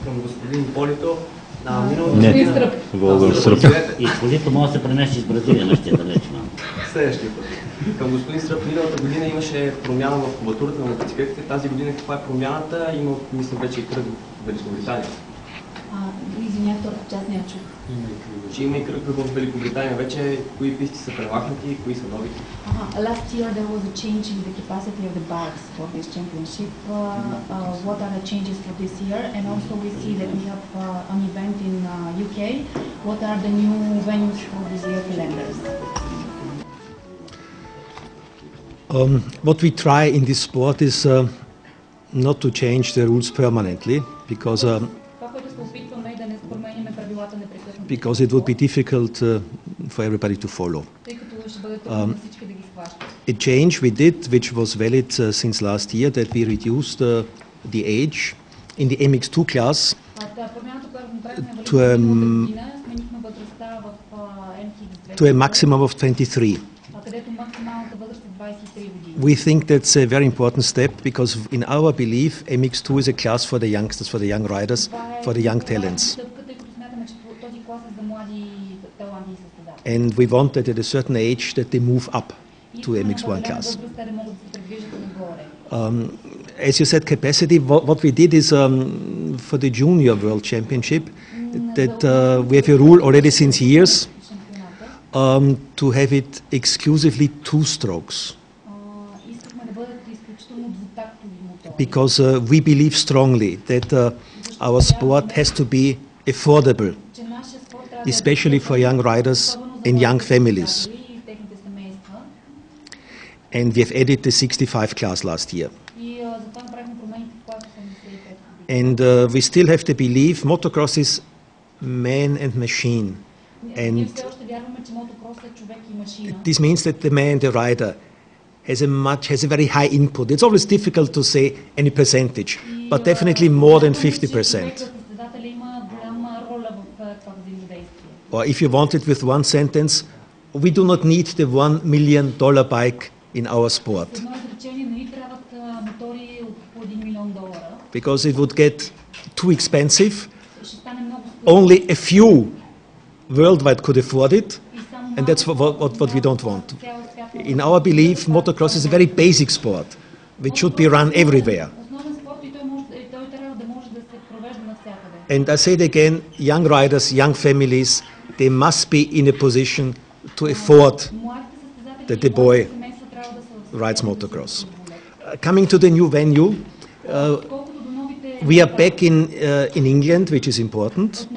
Към господин Полито. И Полито може да се премести с Бразилия, но ще е далеч малко. Следващия път. Към господин Сръб, миналата година имаше промяна в кубатурата на мотоциклетите. Тази година каква е промяната? Има, мисля, вече и кръг в Великобритания. Извиня, втората част не я чух. Че има и кръг в Великобритания. Вече кои писти са премахнати, кои са нови? Last year there was a change in the capacity of the bikes for this championship. What are the changes for this year? And also we see that we have an event in UK. What are the new venues for this year calendars? What we try in this sport is not to change the rules permanently, because it would be difficult for everybody to follow. A change we did, which was valid since last year, that we reduced the age in the MX2 class to a maximum of 23. We think that's a very important step because in our belief MX2 is a class for the youngsters, for the young riders, for the young talents. And we want that at a certain age that they move up to MX1 class. As you said, capacity, what we did is for the Junior World Championship that we have a rule already since years to have it exclusively two strokes. Because we believe strongly that our sport has to be affordable, especially for young riders and young families. And we have added the 65 class last year. And we still have the belief motocross is man and machine. And this means that the man, the rider, has a very high input. It's always difficult to say any percentage, but definitely more than 50%. Or if you want it with one sentence, we do not need the $1 million bike in our sport. Because it would get too expensive. Only a few worldwide could afford it, and that's what we don't want. In our belief, motocross is a very basic sport, which should be run everywhere. And I say it again, young riders, young families, they must be in a position to afford that the boy rides motocross. Coming to the new venue, we are back in England, which is important.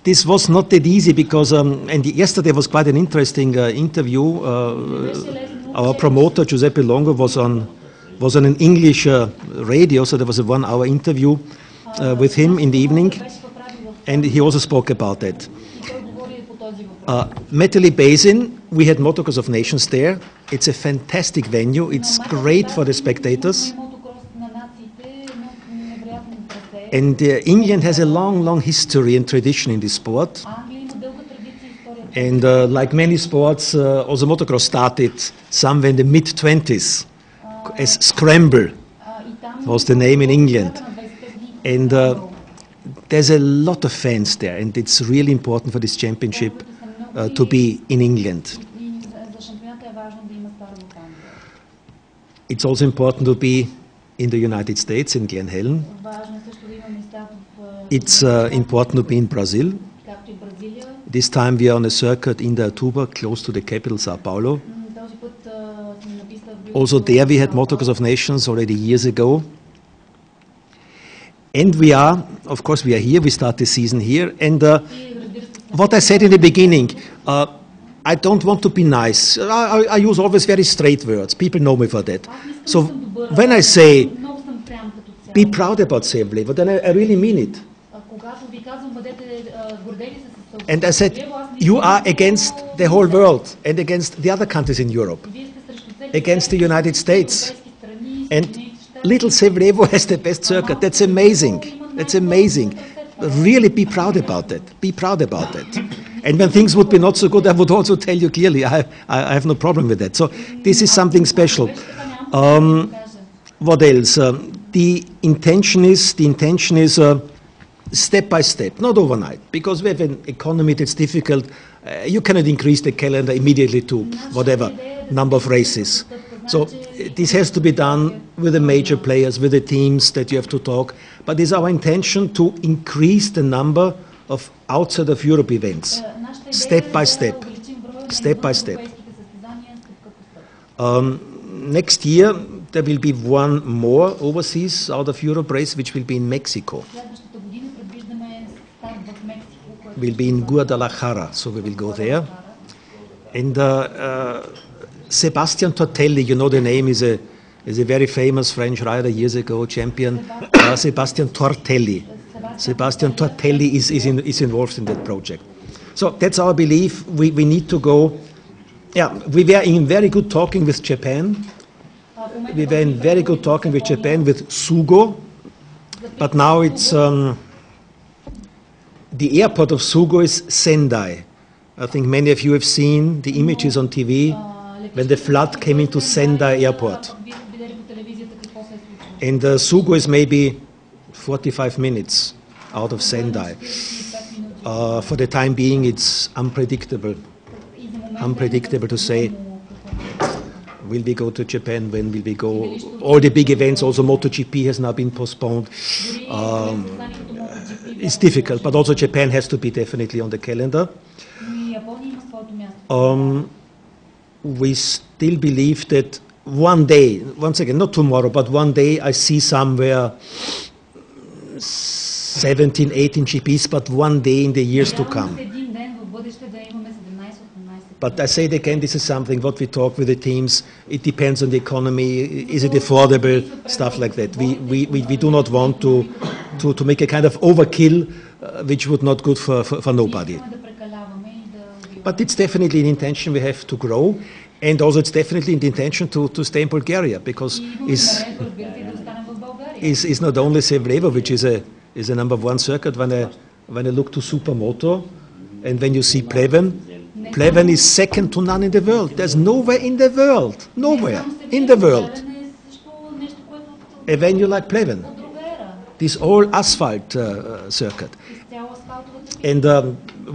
This was not that easy because, and yesterday was quite an interesting interview. Our promoter, Giuseppe Longo, was on an English radio, so there was a 1-hour interview with him in the evening, and he also spoke about that. Metally Basin, we had Motocross of Nations there. It's a fantastic venue. It's great for the spectators. And England has a long history and tradition in this sport. And like many sports, also motocross started somewhere in the mid-20s as Scramble was the name in England. And there's a lot of fans there, and it's really important for this championship to be in England. It's also important to be in the United States, in Glen Helen. It's important to be in Brazil. This time we are on a circuit in Indaiatuba, close to the capital, Sao Paulo. Also there we had Motocross of Nations already years ago. And we are, of course we are here, we start the season here. And what I said in the beginning, I don't want to be nice. I use always very straight words. People know me for that. So when I say, be proud about Sevlevo, then I really mean it. And I said, you are against the whole world and against the other countries in Europe, against the United States. And little Sevlevo has the best circuit. That's amazing. That's amazing. Really be proud about that. Be proud about that. And when things would be not so good, I would also tell you clearly, I have no problem with that. So this is something special. What else? the intention is step by step, not overnight, because we have an economy that's difficult. You cannot increase the calendar immediately to whatever number of races. So this has to be done with the major players, with the teams that you have to talk. But it's our intention to increase the number of outside of Europe events, step by step, step by step. Next year there will be one more overseas out of Europe race, which will be in Mexico. Will be in Guadalajara, so we will go there. And Sebastian Tortelli, you know the name, is a very famous French rider, years ago, champion. Sebastian Tortelli. Sebastian Tortelli is involved in that project. So that's our belief. We need to go. Yeah, we were in very good talking with Japan. We were in very good talking with Japan, with Sugo. But now it's the airport of Sugo is Sendai. I think many of you have seen the images on TV when the flood came into Sendai airport. And Sugo is maybe 45 minutes out of Sendai. For the time being, it's unpredictable. Unpredictable to say, will we go to Japan, when will we go? All the big events, also MotoGP has now been postponed. It's difficult, but also Japan has to be definitely on the calendar. We still believe that one day, once again, not tomorrow, but one day I see somewhere 17, 18 GPs, but one day in the years to come. But I say it again, this is something what we talk with the teams. It depends on the economy. Is it affordable? Stuff like that. We do not want to make a kind of overkill, which would not good for nobody. But it's definitely an intention we have to grow, and also it's definitely an intention to stay in Bulgaria, because it's not only Sevlevo, which is a number one circuit. When I look to Supermoto, and when you see Pleven is second to none in the world. There's nowhere in the world, nowhere in the world, a venue like Pleven. This all asphalt circuit. And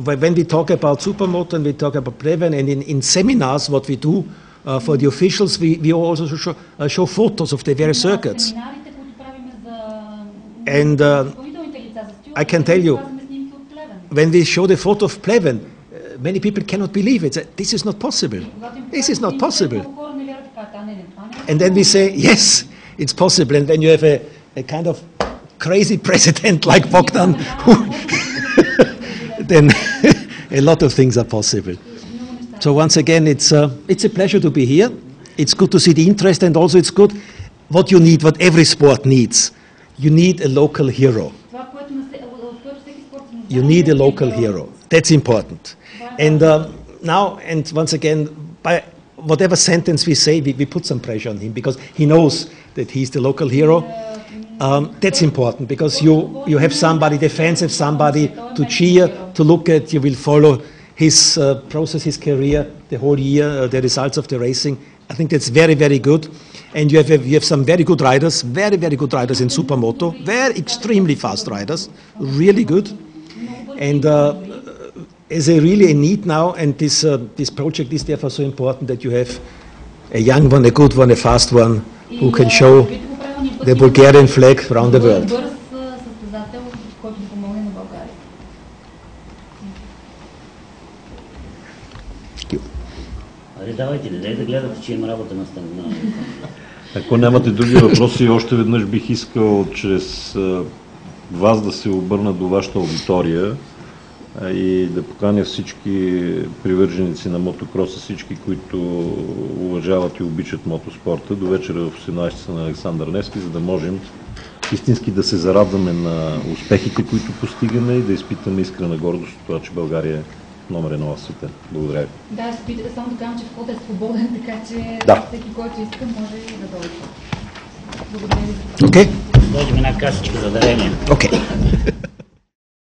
when we talk about Supermoto and we talk about Pleven, and in seminars, what we do for the officials, we also show photos of the various circuits. And I can tell you, when we show the photo of Pleven, many people cannot believe it. This is not possible. This is not possible. And then we say, yes, it's possible. And then you have a kind of crazy president like Bogdan, then a lot of things are possible. So once again, it's a pleasure to be here. It's good to see the interest, and also it's good what you need, what every sport needs. You need a local hero. You need a local hero. That's important. And now, and once again, by whatever sentence we say, we put some pressure on him, because he knows that he's the local hero. That's important, because you have somebody, the fans have somebody to cheer, to look at. You will follow his process, his career, the whole year, the results of the racing. I think that's very, very good. And you have some very good riders, very, very good riders in Supermoto, very extremely fast riders, really good. And is really a need now, and this project is therefore so important, that you have a young one, a good one, a fast one, who can show the Bulgarian flag around the world. Thank you. Ако нямате други въпроси, още веднъж бих искал чрез вас да се обърна до вашата аудитория и да поканя всички привърженици на мотокроса, всички, които уважават и обичат мотоспорта, до вечера в 18 часа на Александър Невски, за да можем истински да се зарадваме на успехите, които постигаме, и да изпитаме искрена гордост от това, че България е номер 1 в света. Благодаря ви. Да, се питате само да кажем, че входът е свободен, така че всеки, който иска, може и да дойде. Благодаря ви. Окей. Дойдем една касичка за дарение. Окей.